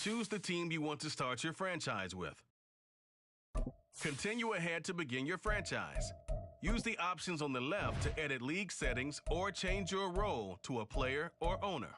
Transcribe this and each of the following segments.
choose the team you want to start your franchise with. Continue ahead to begin your franchise. Use the options on the left to edit league settings or change your role to a player or owner.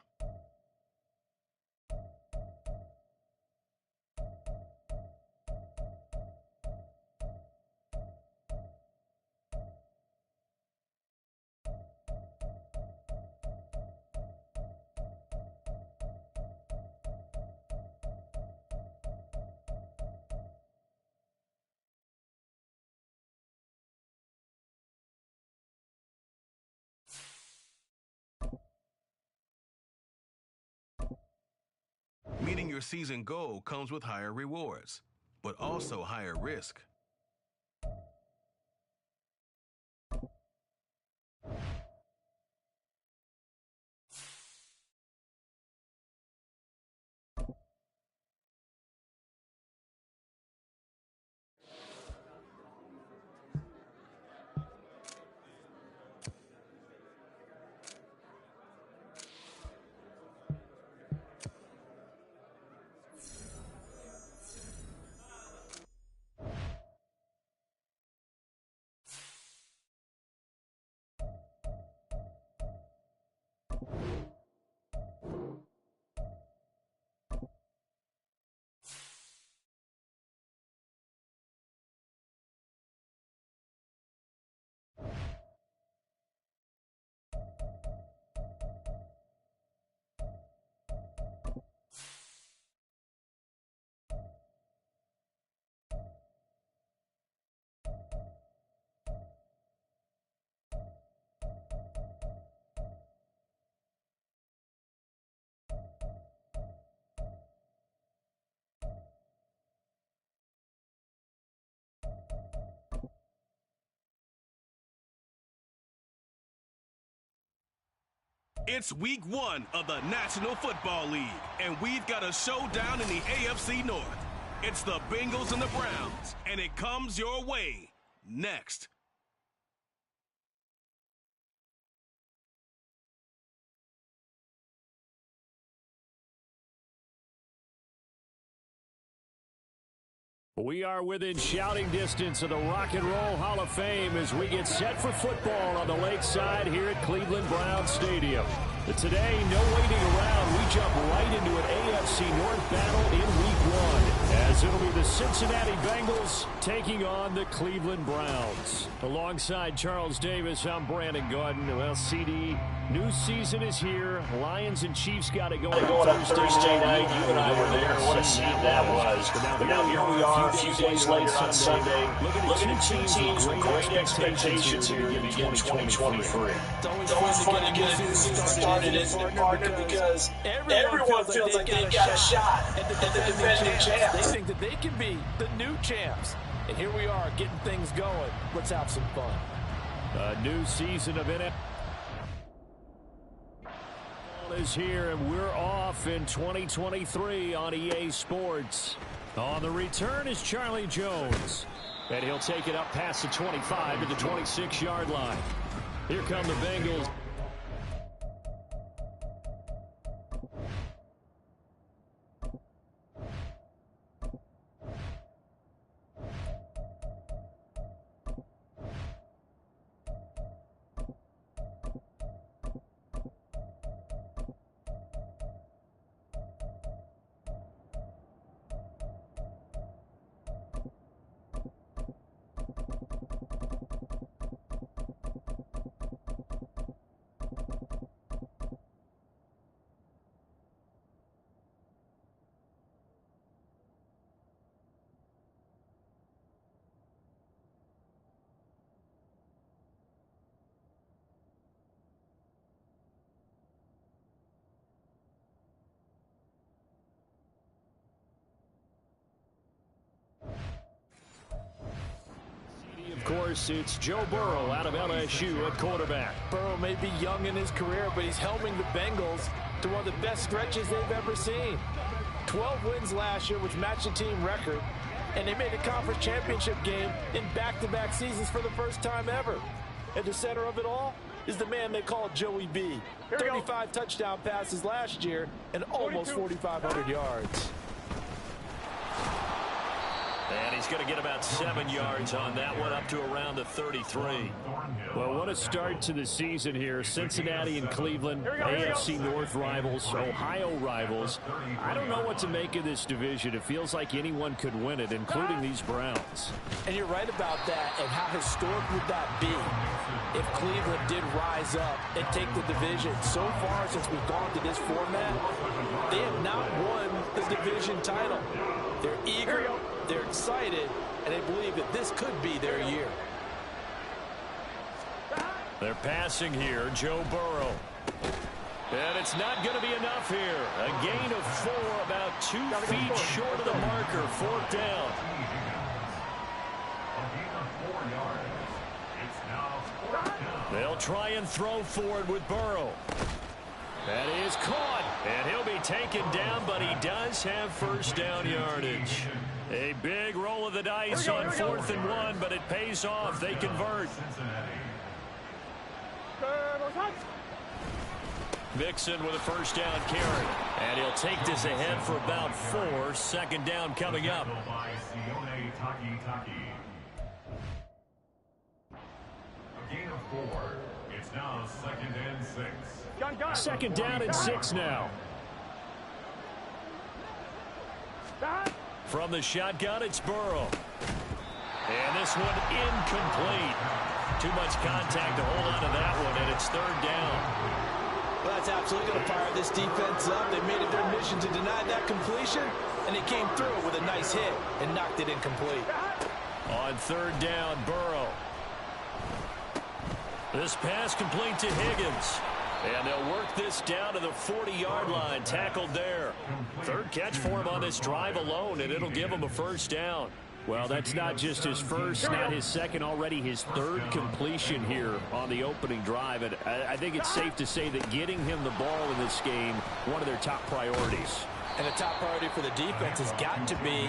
Meeting your season goal comes with higher rewards, but also higher risk. It's week 1 of the National Football League, and we've got a showdown in the AFC North. It's the Bengals and the Browns, and it comes your way next. We are within shouting distance of the Rock and Roll Hall of Fame as we get set for football on the lakeside here at Cleveland Browns Stadium. But today, no waiting around. We jump right into an AFC North battle in Week 1, as it'll be the Cincinnati Bengals taking on the Cleveland Browns. Alongside Charles Davis, I'm Brandon Gaudin. Well, CD, new season is here. Lions and Chiefs got it going on Thursday night. You and I were there. What a scene that was. But now here we are a few days later on Sunday, looking at two teams with great expectations here to begin 2023. It's always fun to get a new season started, isn't it, partner? Because everyone feels like they've got a shot at the defending champs. They think that they can be the new champs. And here we are getting things going. Let's have some fun. A new season of NFL is here, and we're off in 2023 on EA Sports. On the return is Charlie Jones, and he'll take it up past the 25 to the 26-yard line. Here come the Bengals. Of course, it's Joe Burrow out of LSU at quarterback. Burrow may be young in his career, but he's helming the Bengals to one of the best stretches they've ever seen. 12 wins last year, which matched the team record, and they made a conference championship game in back-to-back seasons for the first time ever. At the center of it all is the man they call Joey B. 35 touchdown passes last year and almost 4,500 yards. And he's going to get about 7 yards on that one, up to around the 33. Well, what a start to the season here. Cincinnati and Cleveland, AFC North rivals, Ohio rivals. I don't know what to make of this division. It feels like anyone could win it, including these Browns. And you're right about that. And how historic would that be if Cleveland did rise up and take the division? So far, since we've gone to this format, they have not won the division title. They're eager, they're excited, and they believe that this could be their year. They're passing here, Joe Burrow. And it's not going to be enough here. A gain of 4, about 2 feet short of the marker, 4th down. They'll try and throw forward with Burrow. That is caught, and he'll be taken down, but he does have first down yardage. A big roll of the dice on 4th and 1, but it pays off. They convert. Mixon with a first down carry, and he'll take this ahead for about 4. 2nd down coming up. A gain of 4. It's now 2nd and 6. 2nd down and 6 now. From the shotgun, it's Burrow. And this one incomplete. Too much contact to hold on to that one, and it's 3rd down. Well, that's absolutely going to fire this defense up. They made it their mission to deny that completion, and they came through with a nice hit and knocked it incomplete. On 3rd down, Burrow. This pass complete to Higgins. And they'll work this down to the 40-yard line. Tackled there. 3rd catch for him on this drive alone, and it'll give him a first down. Well, that's not just his first, not his second, already his 3rd completion here on the opening drive. And I think it's safe to say that getting him the ball in this game, one of their top priorities. And the top priority for the defense has got to be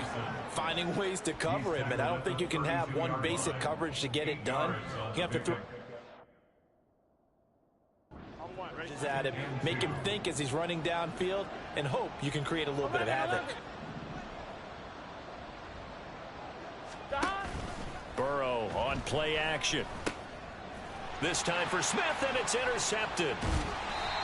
finding ways to cover him. And I don't think you can have one basic coverage to get it done. You have to throw at him, make him think as he's running downfield, and hope you can create a little bit of havoc. Burrow on play action. This time for Smith, and it's intercepted.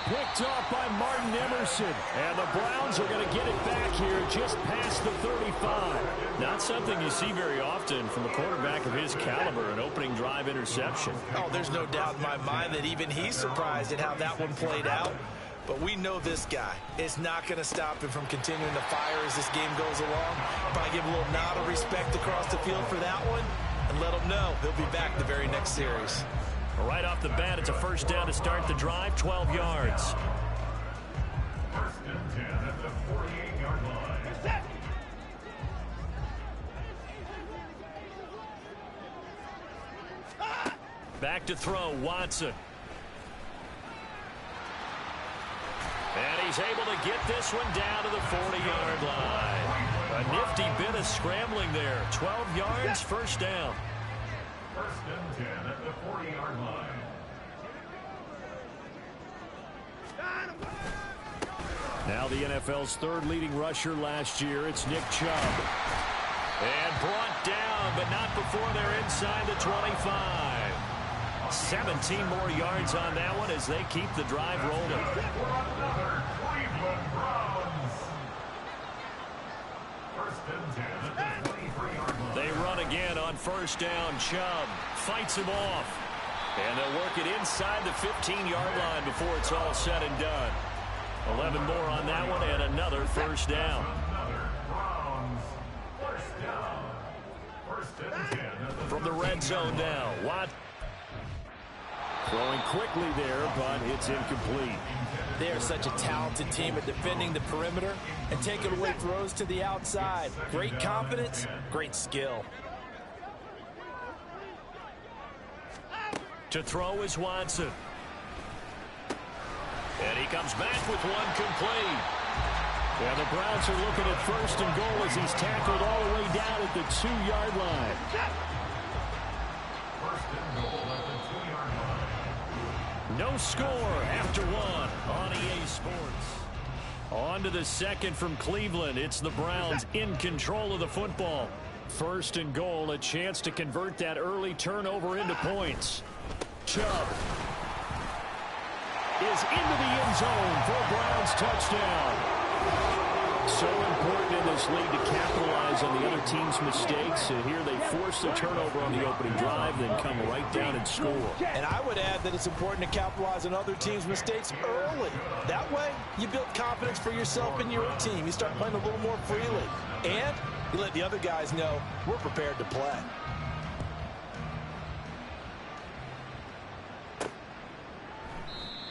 Picked off by Martin Emerson. And the Browns are going to get it back here just past the 35. Not something you see very often from a quarterback of his caliber, an opening drive interception. Oh, there's no doubt in my mind that even he's surprised at how that one played out. But we know this guy. It's not going to stop him from continuing to fire as this game goes along. Probably give a little nod of respect across the field for that one and let him know he'll be back the very next series. Right off the bat, it's a first down to start the drive, 12 yards. 1st and 10 at the 48-yard line. Back to throw, Watson. And he's able to get this one down to the 40-yard line. A nifty bit of scrambling there. 12 yards, first down. 1st and 10 at the 40-yard line. Now the NFL's 3rd leading rusher last year. It's Nick Chubb. And brought down, but not before they're inside the 25. 17 more yards on that one as they keep the drive rolling. Cleveland Browns. 1st and 10 at the 23-yard line. They run again on first down. Chubb fights him off. And they'll work it inside the 15-yard line before it's all said and done. 11 more on that one and another first down. Browns. First down. 1st and 10 at the From the red zone now. Watt throwing quickly there, but it's incomplete. They are such a talented team at defending the perimeter and taking away throws to the outside. Great confidence, great skill. To throw is Watson. And he comes back with one complete. And the Browns are looking at 1st and goal as he's tackled all the way down at the 2-yard line. 1st and goal at the 2-yard line. No score after 1 on EA Sports. On to the 2nd from Cleveland. It's the Browns in control of the football. First and goal, a chance to convert that early turnover into points. Chubb is into the end zone for a Browns touchdown. So important in this league to capitalize on the other team's mistakes. And here they force the turnover on the opening drive, then come right down and score. And I would add that it's important to capitalize on other teams' mistakes early. That way, you build confidence for yourself and your team. You start playing a little more freely. And you let the other guys know we're prepared to play.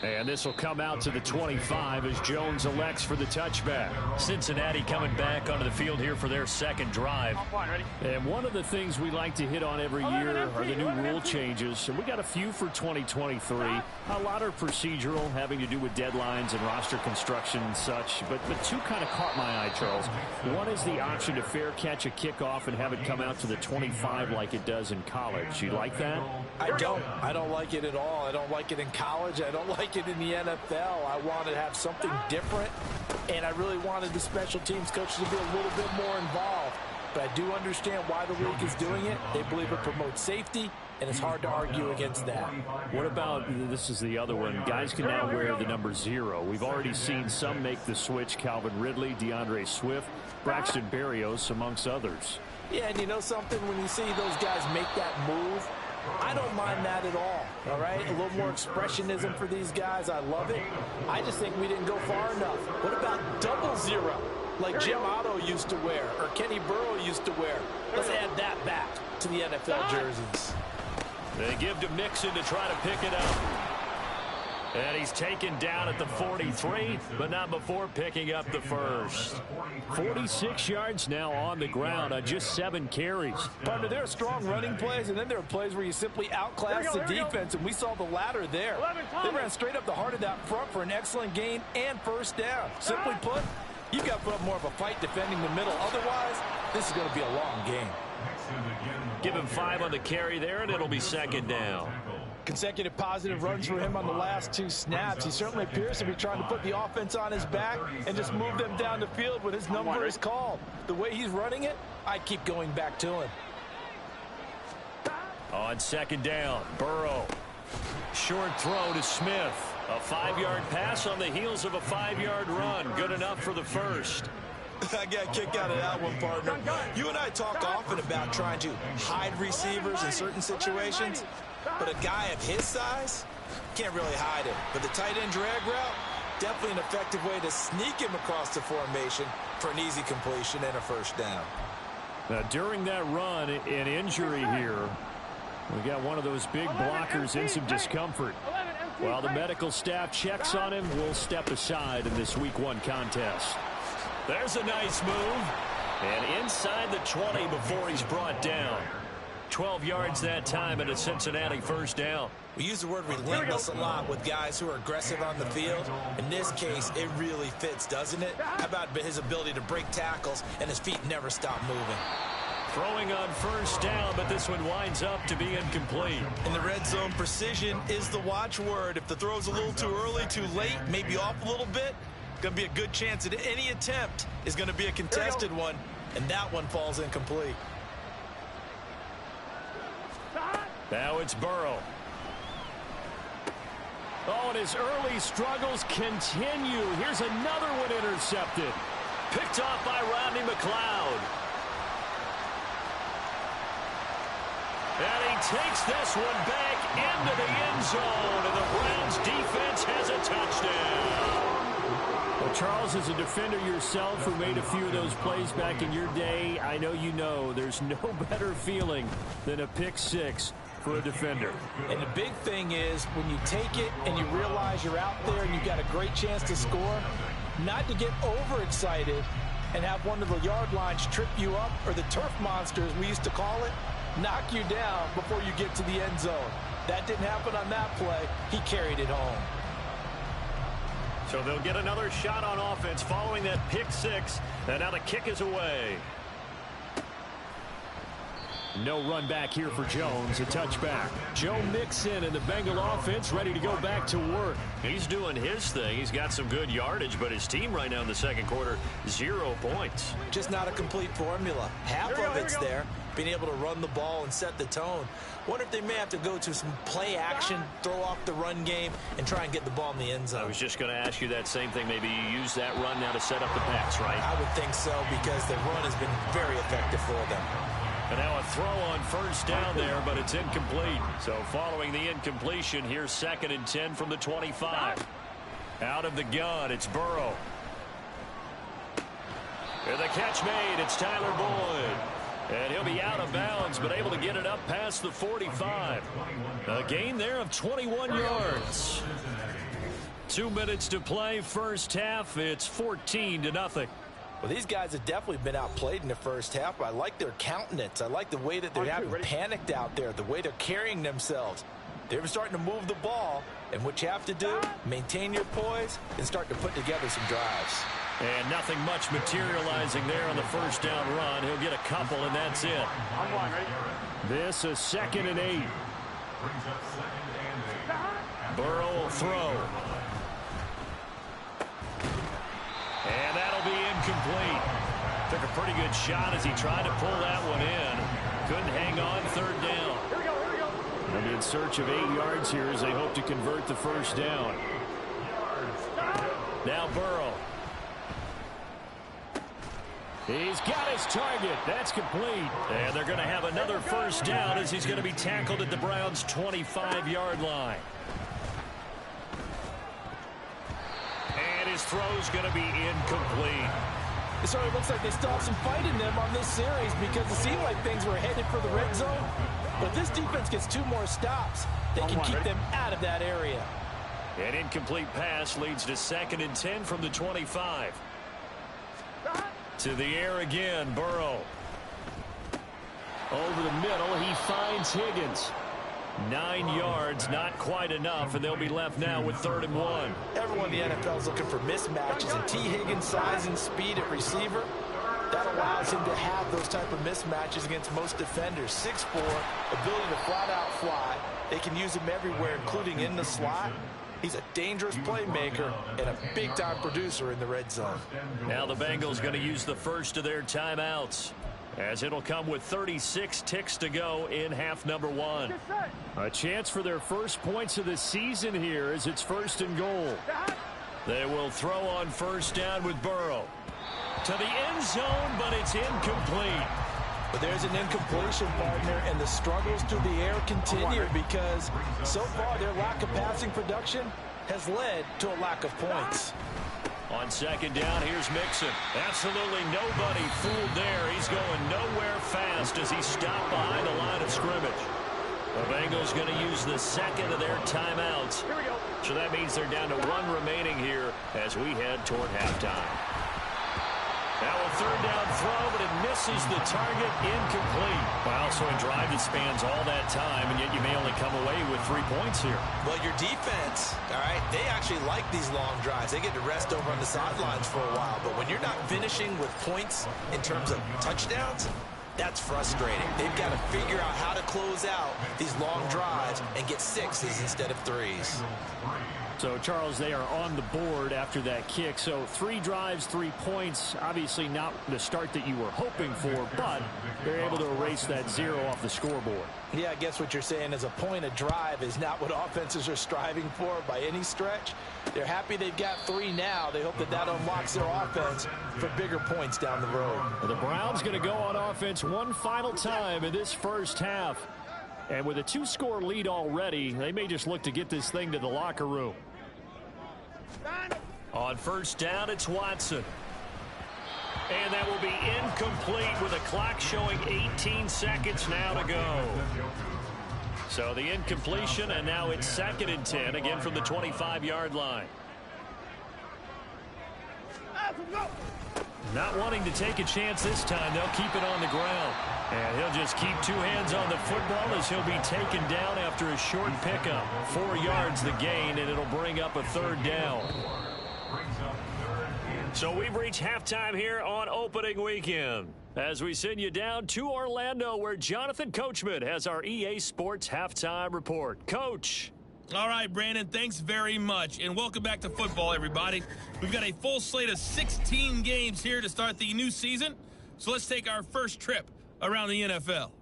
And this will come out to the 25 as Jones elects for the touchback. Cincinnati coming back onto the field here for their second drive. And one of the things we like to hit on every year are the new rule changes. And we got a few for 2023. A lot are procedural, having to do with deadlines and roster construction and such. But two kind of caught my eye, Charles. One is the option to fair catch a kickoff and have it come out to the 25 like it does in college. You like that? I don't like it at all. I don't like it in college. I don't like it in the NFL. I wanted to have something different, and I really wanted the special teams coaches to be a little bit more involved. But I do understand why the league is doing it. They believe it promotes safety, and it's hard to argue against that. What about, this is the other one, guys can now wear the number 0. We've already seen some make the switch, Calvin Ridley, DeAndre Swift, Braxton Berrios, amongst others. Yeah, and you know something? When you see those guys make that move, I don't mind that at all right? A little more expressionism for these guys. I love it. I just think we didn't go far enough. What about 00, like Jim Otto used to wear or Kenny Burrow used to wear? Let's add that back to the NFL jerseys. They give to Mixon to try to pick it up. And he's taken down at the 43, but not before picking up the first. 46 yards now on the ground on just 7 carries. Partner, there are strong running plays, and then there are plays where you simply outclass the defense, and we saw the latter there. They ran straight up the heart of that front for an excellent gain and first down. Simply put, you've got to put up more of a fight defending the middle. Otherwise, this is going to be a long game. Give him 5 on the carry there, and it'll be second down. Consecutive positive runs for him on the last 2 snaps. He certainly appears to be trying to put the offense on his back and just move them down the field when his number is called. The way he's running it, I keep going back to him. On second down, Burrow. Short throw to Smith. A 5-yard pass on the heels of a 5-yard run. Good enough for the first. I got a kick out of that one, partner. You and I talk often about trying to hide receivers in certain situations. But a guy of his size can't really hide it. But the tight end drag route, definitely an effective way to sneak him across the formation for an easy completion and a first down. Now, during that run, an injury here. We got one of those big blockers in some discomfort. While the medical staff checks on him, we'll step aside in this Week 1 contest. There's a nice move. And inside the 20 before he's brought down. 12 yards that time and a Cincinnati first down. We use the word relentless a lot with guys who are aggressive on the field. In this case, it really fits, doesn't it? How about his ability to break tackles and his feet never stop moving? Throwing on first down, but this one winds up to be incomplete. In the red zone, precision is the watchword. If the throw's a little too early, too late, maybe off a little bit, going to be a good chance that any attempt is going to be a contested one, and that one falls incomplete. Now it's Burrow. Oh, and his early struggles continue. Here's another one intercepted. Picked off by Rodney McLeod. And he takes this one back into the end zone, and the Browns defense has a touchdown. Well, Charles, as a defender yourself who made a few of those plays back in your day, I know you know there's no better feeling than a pick 6 for a defender. And the big thing is when you take it and you realize you're out there and you've got a great chance to score, not to get overexcited and have one of the yard lines trip you up, or the turf monsters we used to call it, knock you down before you get to the end zone. That didn't happen on that play. He carried it home. So they'll get another shot on offense following that pick 6, and now the kick is away. No run back here for Jones, a touchback. Joe Mixon and the Bengal offense ready to go back to work. He's doing his thing. He's got some good yardage, but his team right now in the second quarter, 0 points. Just not a complete formula. Half of it's there, being able to run the ball and set the tone. Wonder if they may have to go to some play action, throw off the run game, and try and get the ball in the end zone. I was just going to ask you that same thing. Maybe you use that run now to set up the pass, right? I would think so, because the run has been very effective for them. And now a throw on first down there, but it's incomplete. So following the incompletion, here's 2nd and 10 from the 25. Out of the gun, it's Burrow. And the catch made, it's Tyler Boyd. And he'll be out of bounds, but able to get it up past the 45. A gain there of 21 yards. 2 minutes to play, first half. It's 14-0. Well, these guys have definitely been outplayed in the first half. I like their countenance. I like the way that they're having panicked out there, the way they're carrying themselves. They're starting to move the ball, and what you have to do, maintain your poise and start to put together some drives. And nothing much materializing there on the first down run. He'll get a couple, and that's it. This is 2nd and 8. Burrow will throw. And that'll be incomplete. Took a pretty good shot as he tried to pull that one in. Couldn't hang on, 3rd down. They'll be in search of 8 yards here as they hope to convert the first down. Now Burrow. He's got his target. That's complete. And they're going to have another first down as he's going to be tackled at the Browns' 25-yard line. And his throw's going to be incomplete. It sort of looks like they still have some fight in them on this series, because it seemed like things were headed for the red zone. But if this defense gets 2 more stops, they can keep them out of that area. An incomplete pass leads to 2nd and 10 from the 25. To the air again, Burrow. Over the middle, he finds Higgins. 9 yards, not quite enough, and they'll be left now with 3rd and 1. Everyone in the NFL is looking for mismatches, and T. Higgins' size and speed at receiver, that allows him to have those type of mismatches against most defenders. 6'4", ability to flat-out fly. They can use him everywhere, including in the slot. He's a dangerous playmaker and a big-time producer in the red zone. Now the Bengals going to use the first of their timeouts, as it'll come with 36 ticks to go in half number 1. A chance for their first points of the season here as it's 1st and goal. They will throw on first down with Burrow. To the end zone, but it's incomplete. But there's an incompletion, partner, and the struggles through the air continue because so far their lack of passing production has led to a lack of points. On 2nd down, here's Mixon. Absolutely nobody fooled there. He's going nowhere fast as he stopped behind the line of scrimmage. The Bengals going to use the 2nd of their timeouts. Here we go. So that means they're down to 1 remaining here as we head toward halftime. Now a 3rd down throw, but it misses the target, incomplete. Wow, so a drive that spans all that time, and yet you may only come away with 3 points here. Well, your defense, all right, they actually like these long drives. They get to rest over on the sidelines for a while, but when you're not finishing with points in terms of touchdowns, that's frustrating. They've got to figure out how to close out these long drives and get 6s instead of 3s. So, Charles, they are on the board after that kick. So 3 drives, 3 points. Obviously not the start that you were hoping for, but they're able to erase that 0 off the scoreboard. Yeah, I guess what you're saying is a point a drive is not what offenses are striving for by any stretch. They're happy they've got 3 now. They hope that that unlocks their offense for bigger points down the road. Well, the Browns going to go on offense one final time in this first half. And with a 2-score lead already, they may just look to get this thing to the locker room. On first down, it's Watson. And that will be incomplete with a clock showing 18 seconds now to go. So the incompletion, and now it's 2nd and 10, again from the 25-yard line. Not wanting to take a chance this time, they'll keep it on the ground. And he'll just keep 2 hands on the football as he'll be taken down after a short pickup. 4 yards the gain, and it'll bring up a 3rd down. So we've reached halftime here on opening weekend as we send you down to Orlando where Jonathan Coachman has our EA Sports halftime report. Coach. All right, Brandon, thanks very much. And welcome back to football, everybody. We've got a full slate of 16 games here to start the new season. So let's take our first trip around the NFL.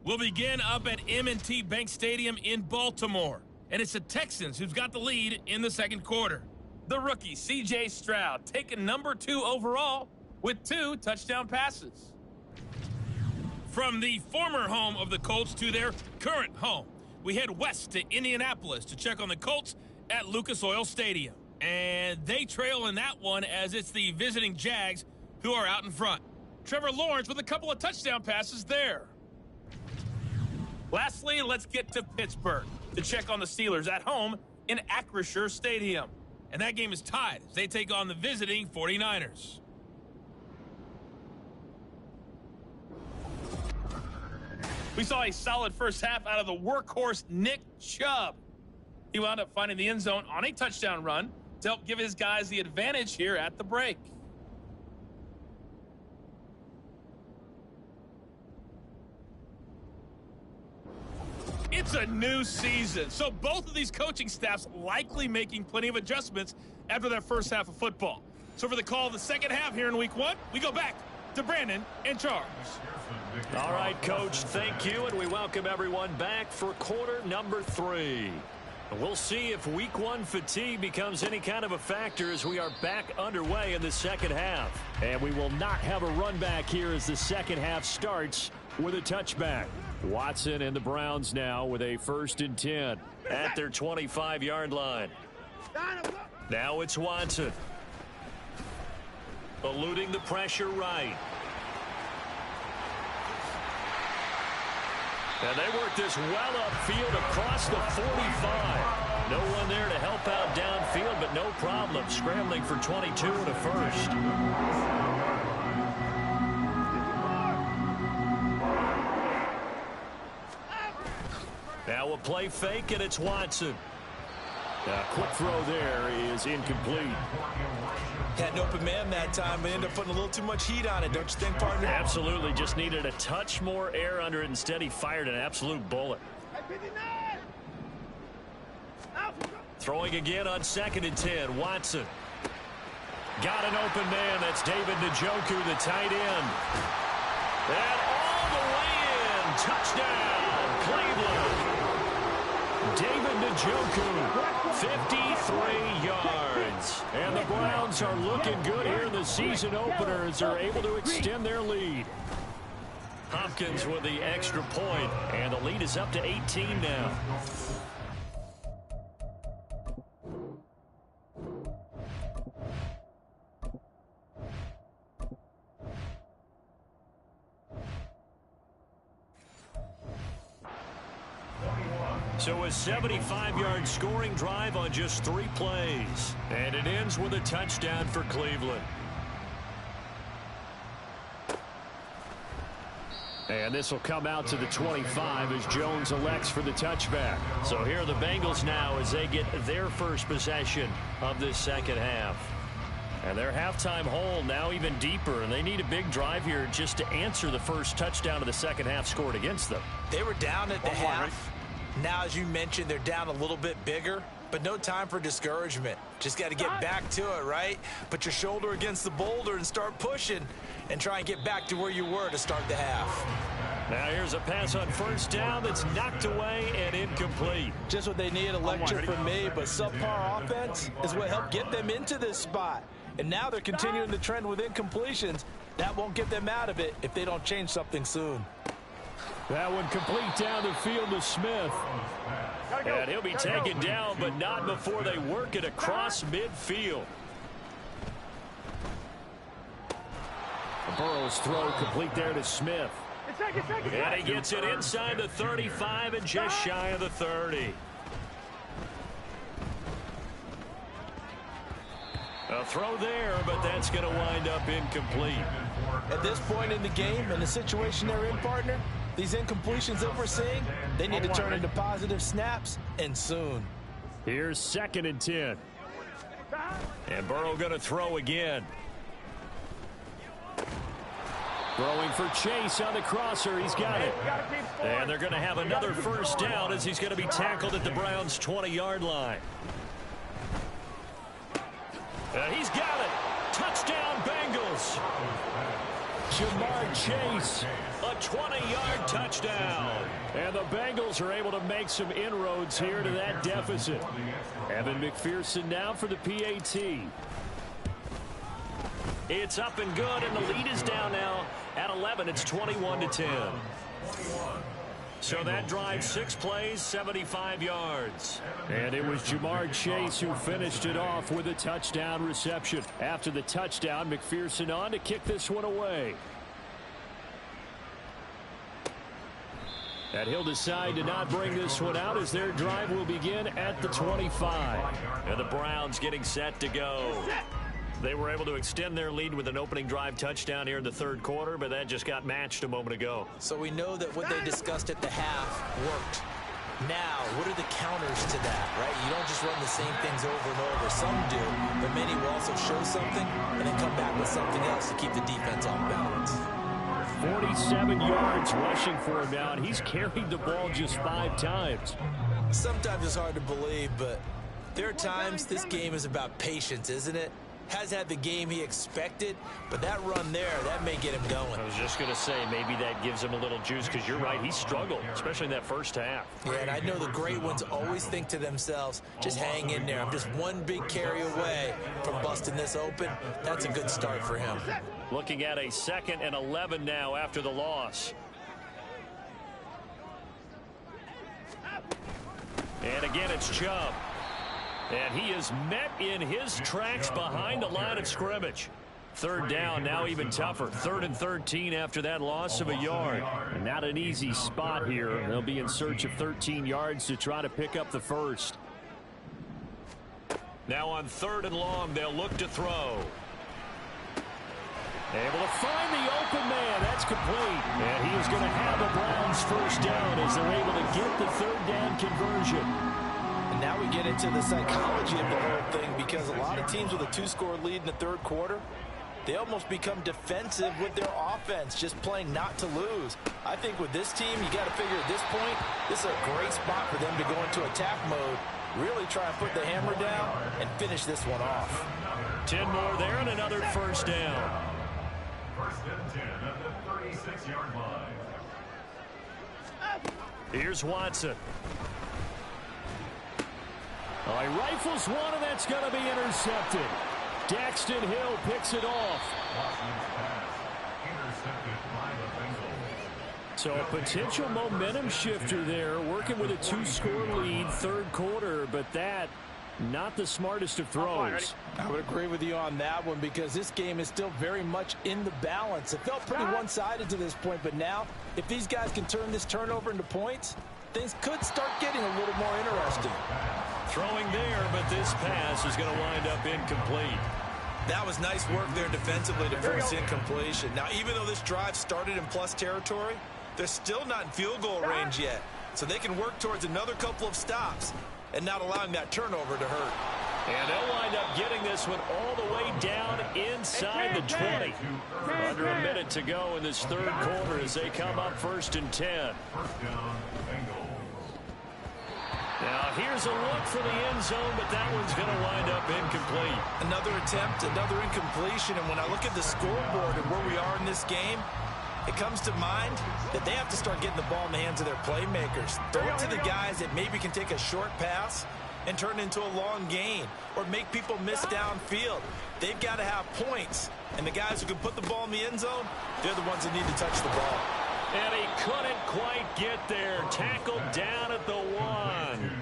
We'll begin up at M&T Bank Stadium in Baltimore. And it's the Texans who's got the lead in the second quarter. The rookie, C.J. Stroud, taken number 2 overall with 2 touchdown passes. From the former home of the Colts to their current home, we head west to Indianapolis to check on the Colts at Lucas Oil Stadium. And they trail in that one as it's the visiting Jags who are out in front. Trevor Lawrence with a couple of touchdown passes there. Lastly, let's get to Pittsburgh to check on the Steelers at home in Acrisure Stadium. And that game is tied as they take on the visiting 49ers. We saw a solid first half out of the workhorse Nick Chubb. He wound up finding the end zone on a touchdown run to help give his guys the advantage here at the break. It's a new season, so both of these coaching staffs likely making plenty of adjustments after their first half of football. So for the call of the second half here in week 1, we go back to Brandon and Charles. All right, Coach, thank you, and we welcome everyone back for quarter number 3. We'll see if week 1 fatigue becomes any kind of a factor as we are back underway in the second half. And we will not have a run back here as the second half starts with a touchback. Watson and the Browns now with a 1st and 10 at their 25-yard line. Now it's Watson. Eluding the pressure right. And they work this well upfield across the 45. No one there to help out downfield, but no problem. Scrambling for 22 and a first. Now a play fake, and it's Watson. Quick throw there is incomplete. Had an open man that time, but ended up putting a little too much heat on it, don't you think, partner? Absolutely. Just needed a touch more air under it. Instead, he fired an absolute bullet. Throwing again on 2nd and 10. Watson. Got an open man. That's David Njoku, the tight end. And all the way in. Touchdown, Cleveland. David Njoku, 53 yards. And the Browns are looking good here in the season opener as they're able to extend their lead. Hopkins with the extra point, and the lead is up to 18 now. So a 75-yard scoring drive on just 3 plays. And it ends with a touchdown for Cleveland. And this will come out to the 25 as Jones elects for the touchback. So here are the Bengals now as they get their first possession of this second half. And their halftime hole now even deeper, and they need a big drive here just to answer the first touchdown of the second half scored against them. They were down at the half. Now, as you mentioned, they're down a little bit bigger, but no time for discouragement. Just got to get back to it, right? Put your shoulder against the boulder and start pushing and try and get back to where you were to start the half. Now here's a pass on 1st down that's knocked away and incomplete. Just what they need, a lecture from me, but subpar offense is what helped get them into this spot. And now they're continuing the trend with incompletions. That won't get them out of it if they don't change something soon. That one complete down the field to Smith. And he'll be taken down, but not before they work it across midfield. Burrow's throw complete there to Smith. And he gets it inside the 35 and just shy of the 30. A throw there, but that's going to wind up incomplete. At this point in the game and the situation they're in, partner, these incompletions that we're seeing, they need to turn into positive snaps, and soon. Here's 2nd and 10. And Burrow going to throw again. Throwing for Chase on the crosser. He's got it. And they're going to have another first down as he's going to be tackled at the Browns' 20-yard line. He's got it. Touchdown, Bengals. Jamar Chase. A 20-yard touchdown. And the Bengals are able to make some inroads here to that deficit. Evan McPherson now for the PAT. It's up and good, and the lead is down now at 11. It's 21-10. So that drive, 6 plays, 75 yards. And it was Jamar Chase who finished it off with a touchdown reception. After the touchdown, McPherson on to kick this one away. And he'll decide to not bring this one out as their drive will begin at the 25. And the Browns getting set to go. They were able to extend their lead with an opening drive touchdown here in the third quarter, but that just got matched a moment ago. So we know that what they discussed at the half worked. Now, what are the counters to that, right? You don't just run the same things over and over. Some do, but many will also show something and then come back with something else to keep the defense on balance. 47 yards rushing for him now, and he's carried the ball just 5 times. Sometimes it's hard to believe, but there are times this game is about patience, isn't it? Has had the game he expected, but that run there, that may get him going. I was just going to say, maybe that gives him a little juice, because you're right, he struggled, especially in that first half. Yeah, and I know the great ones always think to themselves, just hang in there. I'm just one big carry away from busting this open. That's a good start for him. Looking at a 2nd and 11 now after the loss. And again, it's Chubb. And he is met in his tracks behind the line of scrimmage. 3rd down, now even tougher. 3rd and 13 after that loss of a yard. And not an easy spot here. They'll be in search of 13 yards to try to pick up the first. Now on 3rd and long, they'll look to throw. Able to find the open man. That's complete. And he is going to have the Browns first down as they're able to get the 3rd down conversion. And now we get into the psychology of the whole thing, because a lot of teams with a 2-score lead in the third quarter, they almost become defensive with their offense, just playing not to lose. I think with this team, you got to figure at this point, this is a great spot for them to go into attack mode, really try and put the hammer down and finish this one off. 10 more there and another first down. 1st and 10 at the 36-yard line. Here's Watson. Oh, he rifles one, and that's going to be intercepted. Daxton Hill picks it off. Watson's pass intercepted by the Bengals. So a potential momentum shifter there, working with a 2-score lead, third quarter, but that not the smartest of throws. I would agree with you on that one, because this game is still very much in the balance. It felt pretty one-sided to this point, but now if these guys can turn this turnover into points, things could start getting a little more interesting. Throwing there, but this pass is going to wind up incomplete. That was nice work there defensively to force incompletion. Now, even though this drive started in plus territory, they're still not in field goal range yet. So they can work towards another couple of stops and not allowing that turnover to hurt. And they'll wind up getting this one all the way down inside the 20. Under a minute to go in this third quarter as they come up 1st and 10. First down, Bengals. Now here's a look for the end zone, but that one's going to wind up incomplete. Another attempt, another incompletion, and when I look at the scoreboard and where we are in this game, it comes to mind that they have to start getting the ball in the hands of their playmakers. Throw it to the guys that maybe can take a short pass and turn it into a long gain or make people miss downfield. They've got to have points, and the guys who can put the ball in the end zone, they're the ones that need to touch the ball. And he couldn't quite get there. Tackled down at the 1.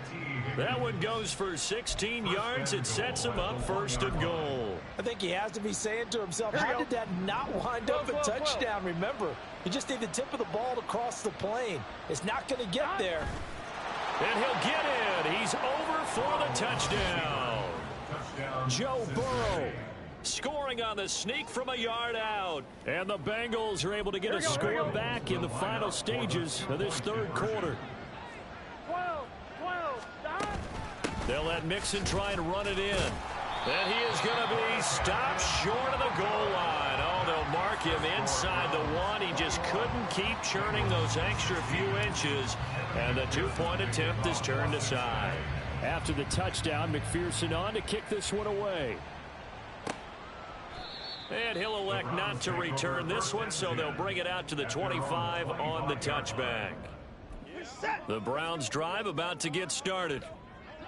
That one goes for 16 yards. It sets him up 1st and goal. I think he has to be saying to himself, how did that not wind up a touchdown? Remember, you just need the tip of the ball to cross the plane. It's not going to get there. And he'll get it. He's over for the touchdown. Joe Burrow scoring on the sneak from a yard out. And the Bengals are able to get a score back in the final stages of this third quarter. They'll let Mixon try and run it in. And he is going to be stopped short of the goal line. Oh, they'll mark him inside the one. He just couldn't keep churning those extra few inches. And the two-point attempt is turned aside. After the touchdown, McPherson on to kick this one away. And he'll elect not to return this one, so they'll bring it out to the 25 on the touchback. The Browns drive about to get started.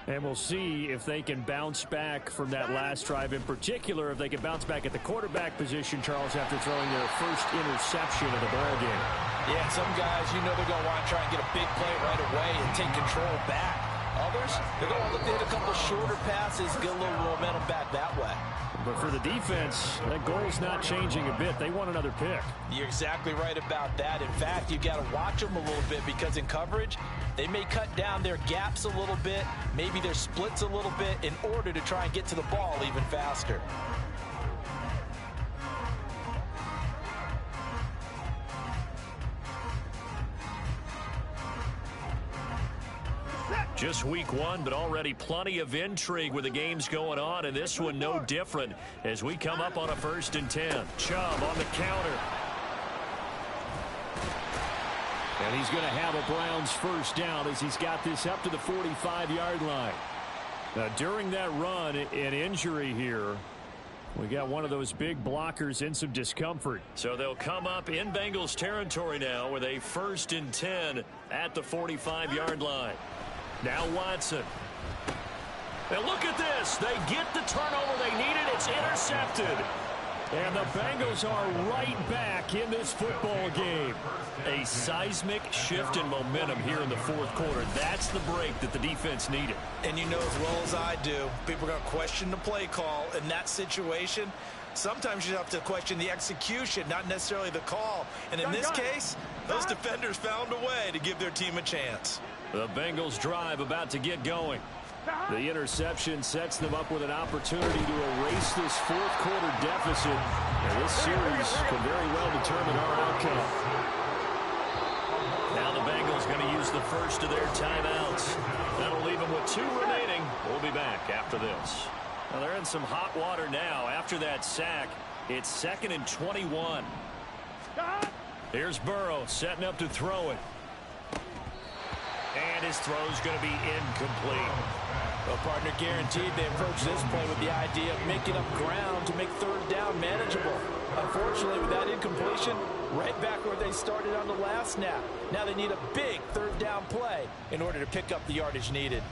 And we'll see if they can bounce back from that last drive, in particular if they can bounce back at the quarterback position, Charles, after throwing their first interception of the ball game. Yeah, some guys, you know they're going to want to try and get a big play right away and take control back. Others, they're going to look to hit a couple shorter passes, get a little momentum back that way. But for the defense, that goal's not changing a bit. They want another pick. You're exactly right about that. In fact, you've got to watch them a little bit because in coverage, they may cut down their gaps a little bit, maybe their splits a little bit in order to try and get to the ball even faster. Just week one, but already plenty of intrigue with the games going on, and this one no different as we come up on a 1st and 10. Chubb on the counter. And he's going to have a Browns first down as he's got this up to the 45-yard line. Now, during that run, an injury here. We got one of those big blockers in some discomfort. So they'll come up in Bengals territory now with a 1st and 10 at the 45-yard line. Now Watson. And look at this. They get the turnover they needed. It's intercepted. And the Bengals are right back in this football game. A seismic shift in momentum here in the 4th quarter. That's the break that the defense needed. And you know as well as I do, people are going to question the play call in that situation. Sometimes you have to question the execution, not necessarily the call. And in this case, those defenders found a way to give their team a chance. The Bengals drive about to get going. The interception sets them up with an opportunity to erase this 4th quarter deficit. And this series could very well determine our outcome. Now the Bengals going to use the first of their timeouts. That'll leave them with 2 remaining. We'll be back after this. Now they're in some hot water now. After that sack, it's 2nd and 21. Here's Burrow setting up to throw it. And his throw's going to be incomplete. Well, partner, guaranteed they approach this play with the idea of making up ground to make 3rd down manageable. Unfortunately, with that incompletion, right back where they started on the last snap. Now they need a big 3rd down play in order to pick up the yardage needed.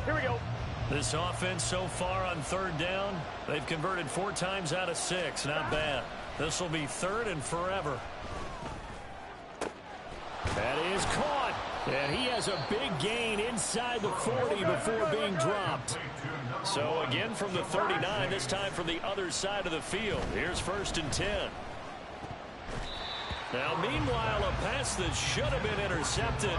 Here we go. This offense so far on 3rd down, they've converted 4 times out of 6. Not bad. This will be 3rd and forever. That is caught. And he has a big gain inside the 40 before being dropped. So again from the 39, this time from the other side of the field. Here's 1st and 10. Now meanwhile, a pass that should have been intercepted.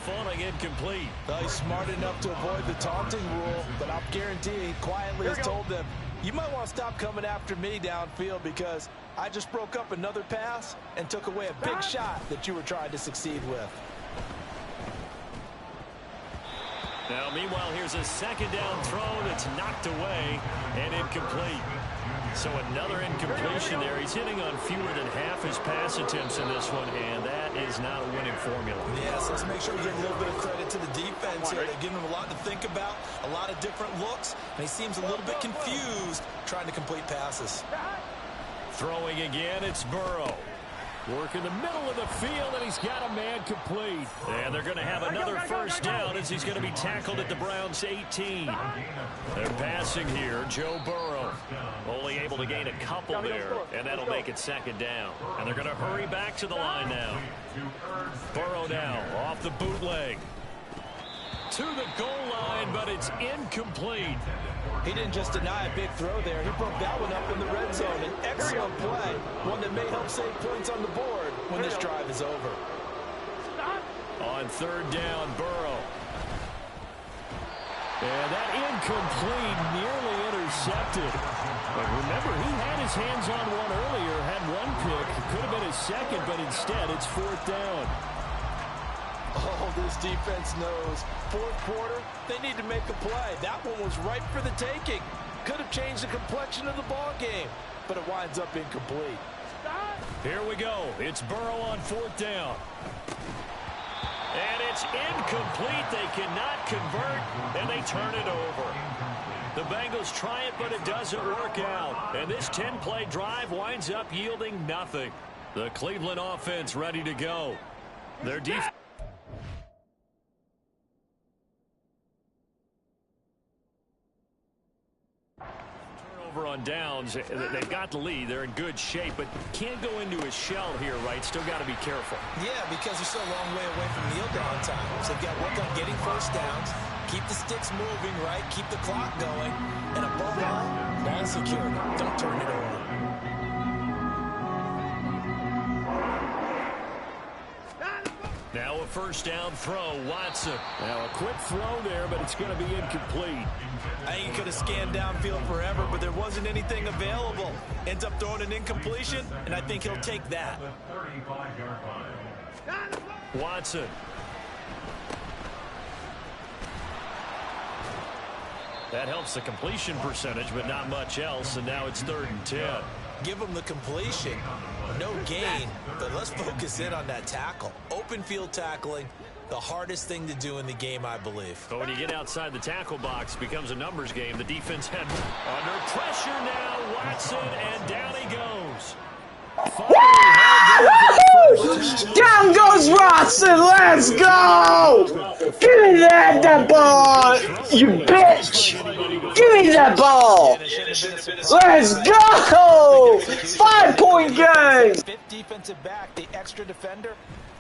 Falling incomplete. Well, he's smart enough to avoid the taunting rule, but I'll guarantee he quietly has told them, you might want to stop coming after me downfield because I just broke up another pass and took away a big shot that you were trying to succeed with. Now, meanwhile, here's a 2nd down throw that's knocked away and incomplete. So another incompletion there. He's hitting on fewer than half his pass attempts in this one, and that is not a winning formula. Yes, let's make sure we give a little bit of credit to the defense here. They're giving him a lot to think about, a lot of different looks, and he seems a little bit confused trying to complete passes. Throwing again, it's Burrow. Work in the middle of the field, and he's got a man complete. And they're going to have another 1st down as he's going to be tackled at the Browns' 18. They're passing here, Joe Burrow. Only able to gain a couple there, and that'll make it 2nd down. And they're going to hurry back to the line now. Burrow now off the bootleg. To the goal line, but it's incomplete. He didn't just deny a big throw there. He broke that one up in the red zone. An excellent play, one that may help save points on the board when this drive is over. On 3rd down, Burrow. And that incomplete, nearly intercepted. And remember, he had his hands on one earlier, had one pick. It could have been his second, but instead it's 4th down. Oh, this defense knows. 4th quarter, they need to make a play. That one was ripe for the taking. Could have changed the complexion of the ball game, but it winds up incomplete. Here we go. It's Burrow on 4th down. And it's incomplete. They cannot convert, and they turn it over. The Bengals try it, but it doesn't work out. And this 10-play drive winds up yielding nothing. The Cleveland offense ready to go. Their defense. On downs, they've got the lead. They're in good shape, but can't go into a shell here, right? Still got to be careful. Yeah, because they're still a long way away from kneel down time. So they've got to work on getting first downs, keep the sticks moving, right? Keep the clock going, and above all, ball security. Don't turn it over. Now a first down throw, Watson. Now a quick throw there, but it's going to be incomplete. I think he could have scanned downfield forever, but there wasn't anything available. Ends up throwing an incompletion, and I think he'll take that. Watson. That helps the completion percentage, but not much else, and now it's 3rd and 10. Give him the completion. No gain, but let's focus in on that tackle. Open field tackling, the hardest thing to do in the game, I believe. But when you get outside the tackle box, it becomes a numbers game. The defense had under pressure now. Watson, and down he goes. Down goes Watson. Let's go. Give me that ball, you bitch. Give me that ball. Let's go. 5-point game. Fifth defensive back, the extra defender.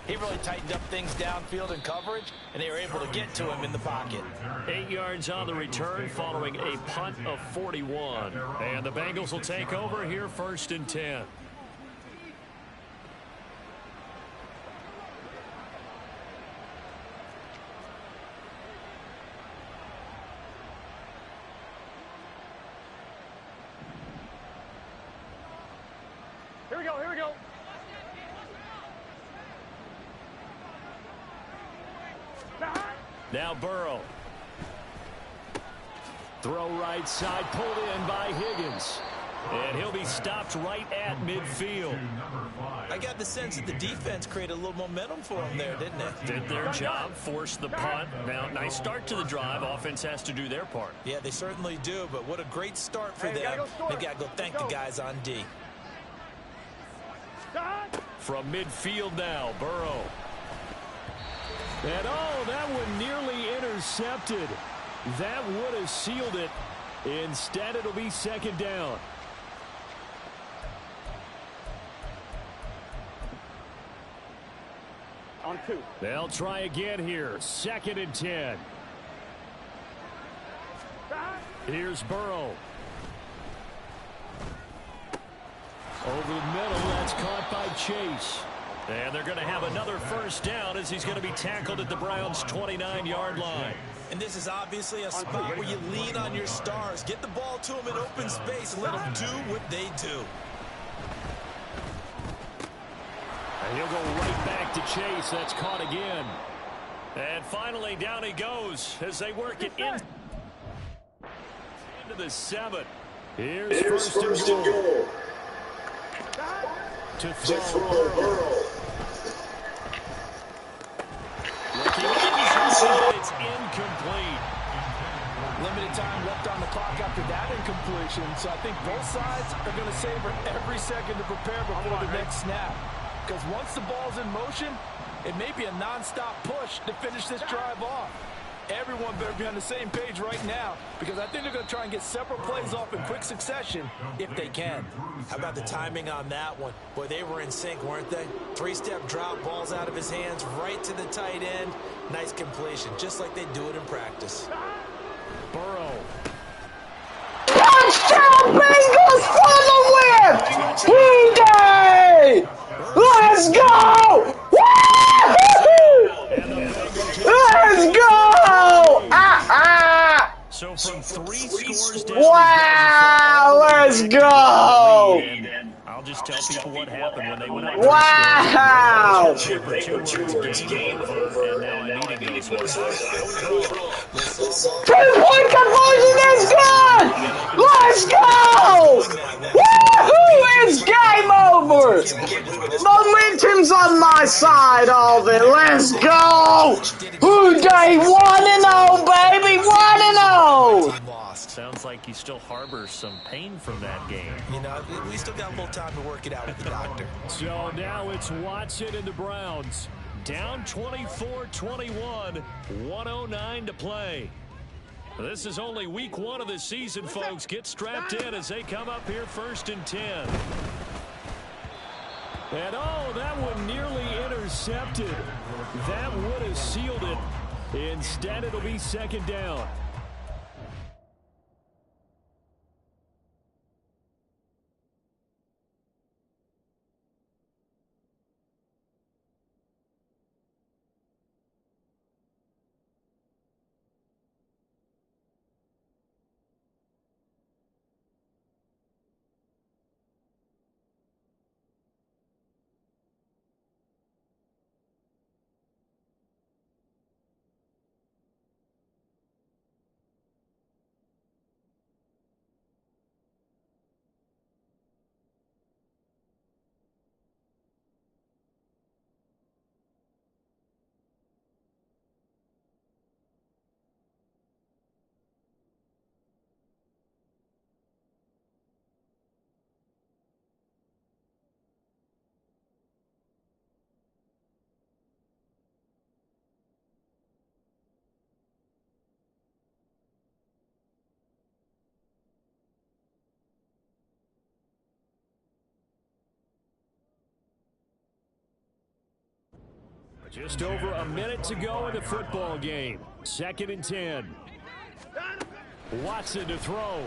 He really tightened up things downfield in coverage, and they were able to get to him in the pocket. 8 yards on the return following a punt of 41. And the Bengals will take over here 1st and 10. Here we go. Now Burrow. Throw right side, pulled in by Higgins. And he'll be stopped right at midfield. I got the sense that the defense created a little momentum for him there, didn't it? Did their job, forced the punt. Now, nice start to the drive. Offense has to do their part. Yeah, they certainly do, but what a great start for them. They got to go thank the guys on D. From midfield now, Burrow. And oh, that one nearly intercepted. That would have sealed it. Instead, it'll be 2nd down. On 2. They'll try again here. 2nd and 10. Here's Burrow. Over the middle, that's caught by Chase. And they're going to have another first down as he's going to be tackled at the Browns' 29-yard line. And this is obviously a spot where you lean on your stars. Get the ball to them in open space and let them do what they do. And he'll go right back to Chase. That's caught again. And finally, down he goes as they work it into the 7. Here's first and goal. To throw Burrow. It's incomplete. Limited time left on the clock after that incompletion, so I think both sides are going to savor every second to prepare before the next snap. Because once the ball's in motion, it may be a non-stop push to finish this drive off. Everyone better be on the same page right now, because I think they're going to try and get several plays off in quick succession if they can. How about the timing on that one? Boy, they were in sync, weren't they? 3-step drop, balls out of his hands, right to the tight end. Nice completion, just like they do it in practice. Burrow. Touchdown Bengals for the win! He-Day! Let's go! Let's go! So from 3 scores down, wow! Let's go! I'll just tell people what happened when they went up. Wow! Three-point conversion is good! Let's go! Woohoo! It's game over! Momentum's on my side of it. Let's go! Who Day 1-0, baby! 1-0! Sounds like he still harbors some pain from that game. You know, we still got a little time to work it out with the doctor. So now it's Watson and the Browns. Down 24-21, 1:09 to play. This is only week 1 of the season, folks. Get strapped in as they come up here 1st and 10. And oh, that one nearly intercepted. That would have sealed it. Instead, it'll be 2nd down. Just over a minute to go in the football game. 2nd and 10. Watson to throw.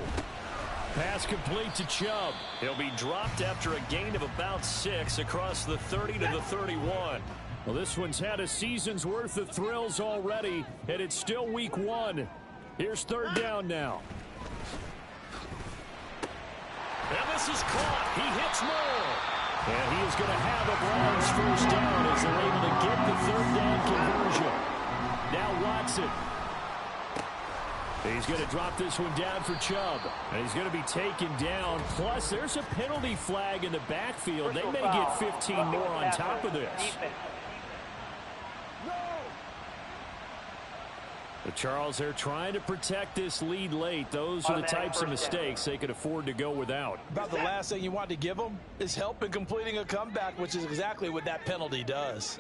Pass complete to Chubb. He'll be dropped after a gain of about 6 across the 30 to the 31. Well, this one's had a season's worth of thrills already, and it's still week 1. Here's 3rd down now. And this is caught. He hits Moore. And he is going to have a Browns 1st down as they're able to get the 3rd down conversion. Now Watson. He's going to drop this one down for Chubb. And he's going to be taken down. Plus, there's a penalty flag in the backfield. They may get 15 more on top of this. But Charles, they're trying to protect this lead late. Those are the types of mistakes they could afford to go without. About the last thing you want to give them is help in completing a comeback, which is exactly what that penalty does.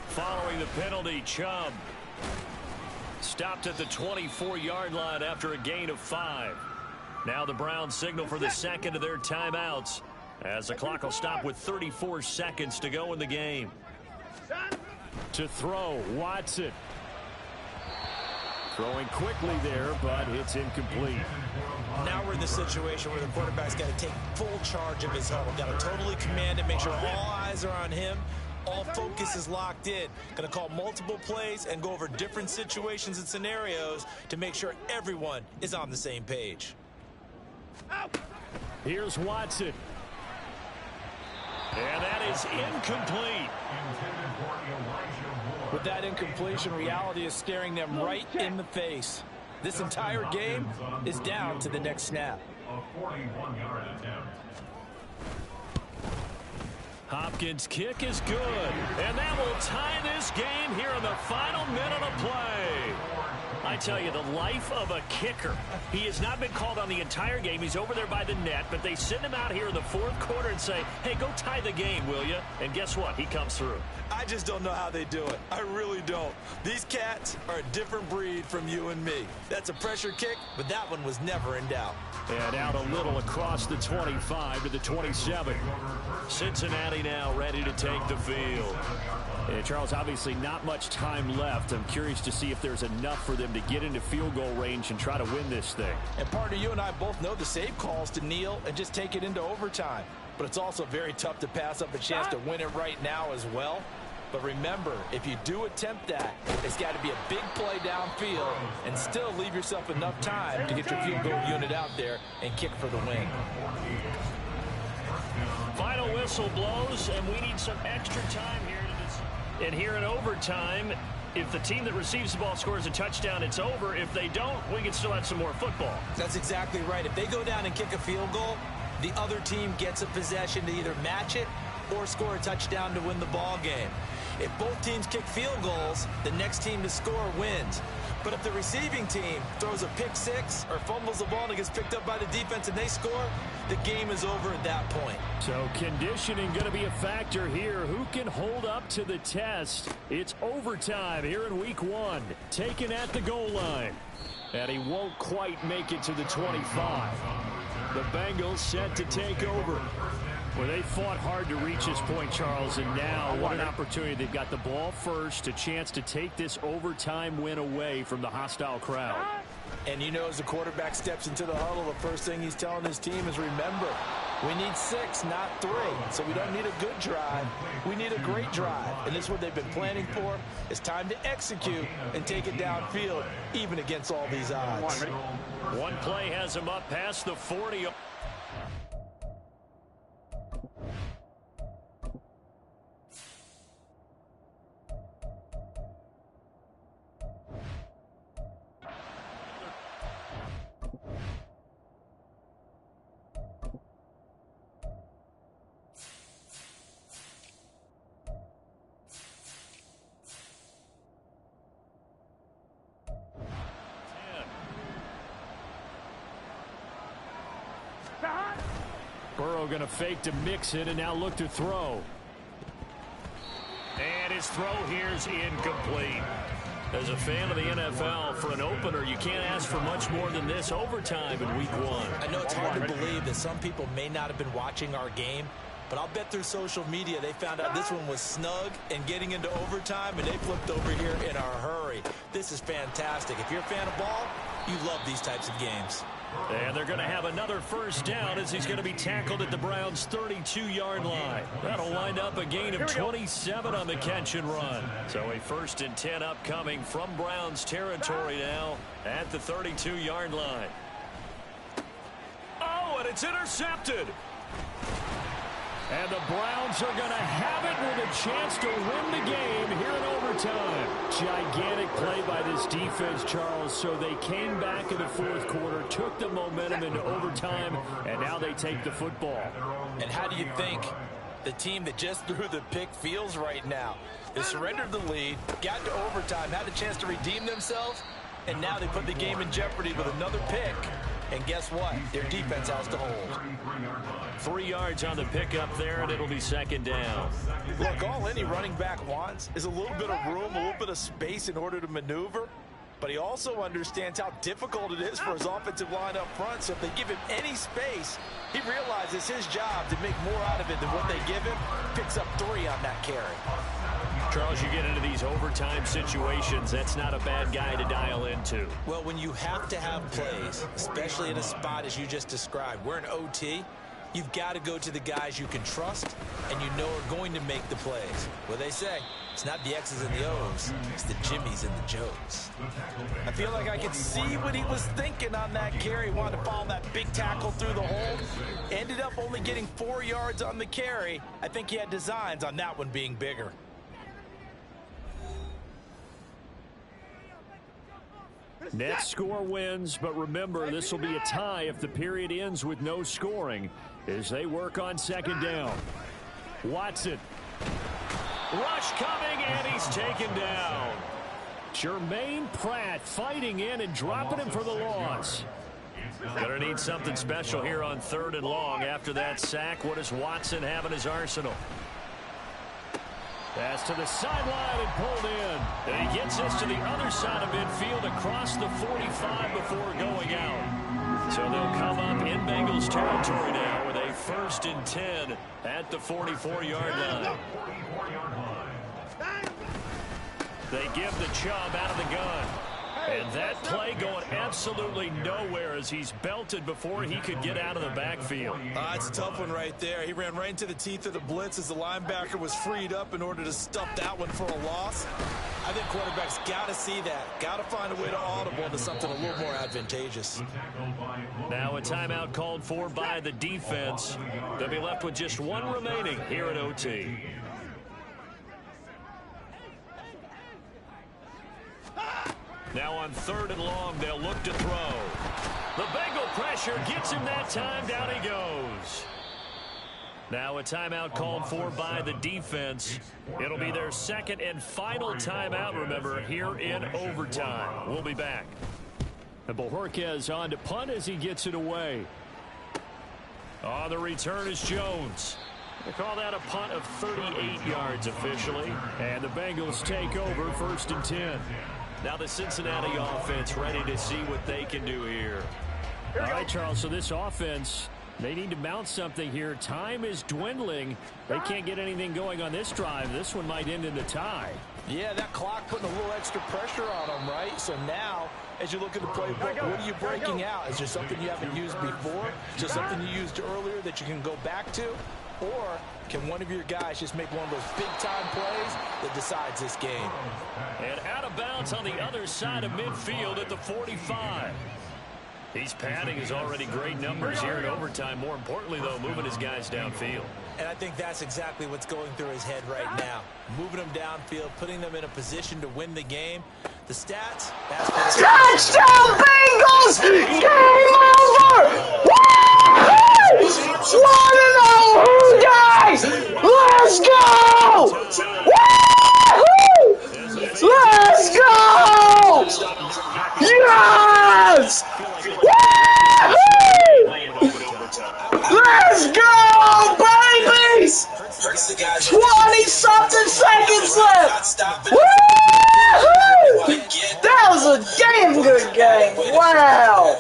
Following the penalty, Chubb stopped at the 24-yard line after a gain of 5. Now the Browns signal for the 2nd of their timeouts as the clock will stop with 34 seconds to go in the game. To throw, Watson. Throwing quickly there, but it's incomplete. Now we're in the situation where the quarterback's got to take full charge of his home. Got to totally command it, make sure all eyes are on him. All focus is locked in. Going to call multiple plays and go over different situations and scenarios to make sure everyone is on the same page. Here's Watson. And that is incomplete. With that incompletion, reality is staring them right in the face. This entire game is down to the next snap. A 41-yard attempt. Hopkins' kick is good. And that will tie this game here in the final minute of play. I tell you, the life of a kicker. He has not been called on the entire game. He's over there by the net, but they send him out here in the 4th quarter and say, hey, go tie the game, will you? And guess what? He comes through. I just don't know how they do it. I really don't. These cats are a different breed from you and me. That's a pressure kick, but that one was never in doubt. And out a little across the 25 to the 27. Cincinnati now ready to take the field. And Charles, obviously not much time left. I'm curious to see if there's enough for them to get into field goal range and try to win this thing. And partner, you and I both know the save calls to kneel and just take it into overtime. But it's also very tough to pass up a chance to win it right now as well. But remember, if you do attempt that, it's got to be a big play downfield and still leave yourself enough time to get your field goal unit out there and kick for the win. Final whistle blows, and we need some extra time here. And here in overtime, if the team that receives the ball scores a touchdown, it's over. If they don't, we can still have some more football. That's exactly right. If they go down and kick a field goal, the other team gets a possession to either match it or score a touchdown to win the ball game. If both teams kick field goals, the next team to score wins. But if the receiving team throws a pick six or fumbles the ball and it gets picked up by the defense and they score, the game is over at that point. So conditioning going to be a factor here. Who can hold up to the test? It's overtime here in week 1. Taken at the goal line. And he won't quite make it to the 25. The Bengals set to take over. Well, they fought hard to reach this point, Charles, and now what an opportunity. They've got the ball first, a chance to take this overtime win away from the hostile crowd. And you know, as the quarterback steps into the huddle, the first thing he's telling his team is, remember, we need 6, not 3. So we don't need a good drive. We need a great drive. And this is what they've been planning for. It's time to execute and take it downfield, even against all these odds. One play has him up past the 40. Burrow going to fake to mix it and now look to throw. And his throw here is incomplete. As a fan of the NFL, for an opener, you can't ask for much more than this overtime in week 1. I know it's hard to believe that some people may not have been watching our game, but I'll bet through social media they found out this one was snug and getting into overtime, and they flipped over here in a hurry. This is fantastic. If you're a fan of ball, you love these types of games. And they're going to have another first down as he's going to be tackled at the Browns' 32-yard line. That'll wind up a gain of 27 on the catch and run. So a 1st and 10 upcoming from Browns territory now at the 32-yard line. Oh, and it's intercepted. And the Browns are going to have it with a chance to win the game here in overtime. Gigantic play by this defense, Charles. So they came back in the 4th quarter, took the momentum into overtime, and now they take the football. And how do you think the team that just threw the pick feels right now? They surrendered the lead, got to overtime, had a chance to redeem themselves, and now they put the game in jeopardy with another pick. And guess what? Their defense has to hold. 3 yards on the pickup there, and it'll be 2nd down. Look, all any running back wants is a little bit of room, a little bit of space in order to maneuver. But he also understands how difficult it is for his offensive line up front. So if they give him any space, he realizes his job to make more out of it than what they give him. Picks up 3 on that carry. Charles, you get into these overtime situations, that's not a bad guy to dial into. Well, when you have to have plays, especially in a spot as you just described, we're in OT, you've got to go to the guys you can trust and you know are going to make the plays. Well, they say it's not the X's and the O's, it's the Jimmys and the Joes. I feel like I could see what he was thinking on that carry. Wanted to follow that big tackle through the hole. Ended up only getting 4 yards on the carry. I think he had designs on that one being bigger. Net score wins, but remember, this will be a tie if the period ends with no scoring as they work on 2nd down. Watson. Rush coming, and he's taken down. Jermaine Pratt fighting in and dropping him for the loss. Gonna need something special here on 3rd and long. After that sack, what does Watson have in his arsenal? Pass to the sideline and pulled in. And he gets this to the other side of midfield across the 45 before going out. So they'll come up in Bengals territory now with a 1st and 10 at the 44-yard line. They give the Chubb out of the gun. And that play going absolutely nowhere as he's belted before he could get out of the backfield. It's a tough one right there. He ran right into the teeth of the blitz as the linebacker was freed up in order to stuff that one for a loss. I think quarterbacks got to see that. Got to find a way to audible into something a little more advantageous. Now a timeout called for by the defense. They'll be left with just one remaining here at OT. Now on 3rd and long, they'll look to throw. The Bengal pressure gets him that time. Down he goes. Now a timeout called for by the defense. It'll be their second and final timeout, remember, here in overtime. We'll be back. And Bojorquez on to punt as he gets it away. On the return is Jones. They call that a punt of 38 yards officially. And the Bengals take over 1st and 10. Now the Cincinnati offense ready to see what they can do here. All right, Charles, so this offense, they need to mount something here. Time is dwindling. They can't get anything going on this drive. This one might end in a tie. Yeah, that clock putting a little extra pressure on them, right? So now, as you look at the playbook, what are you breaking out? Is there something you haven't used before? Is there something you used earlier that you can go back to? Or can one of your guys just make one of those big-time plays that decides this game? And out of bounds on the other side of midfield at the 45. He's padding his already great numbers here in overtime. More importantly, though, moving his guys downfield. And I think that's exactly what's going through his head right now. Moving them downfield, putting them in a position to win the game. The stats. Touchdown Bengals! Game over! Woo! 1-0 guys! Let's go! Woo! Let's go! Yes! Woo! Let's go, baby! 20-something seconds left! Woo! That was a damn good game. Wow.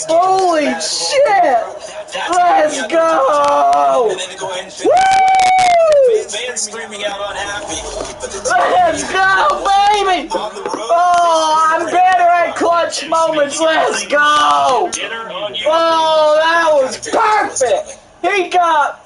Holy shit. Let's go. Woo! Fans screaming out unhappy. Let's go, baby. Oh, I'm better at clutch moments. Let's go. Oh, that was perfect. He got...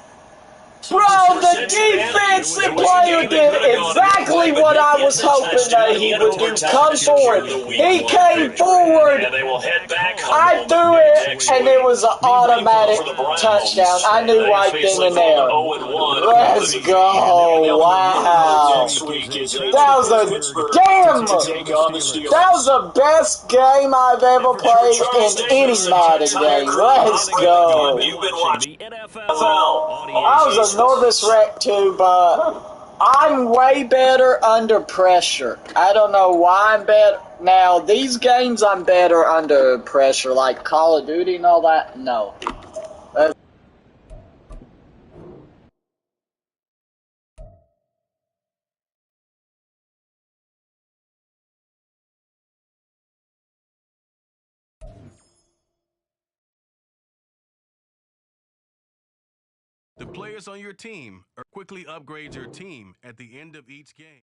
Bro, the defensive player did exactly what I was hoping that he would do. Come forward. He came forward. I threw it, and it was an automatic touchdown. I knew right then and there. Let's go. Wow. That was a damn. That was the best game I've ever played in any Madden game. Let's go. I was a nervous wreck too, but I'm way better under pressure. I don't know why I'm better. Now, these games I'm better under pressure, like Call of Duty and all that. No. The players on your team quickly upgrade your team at the end of each game.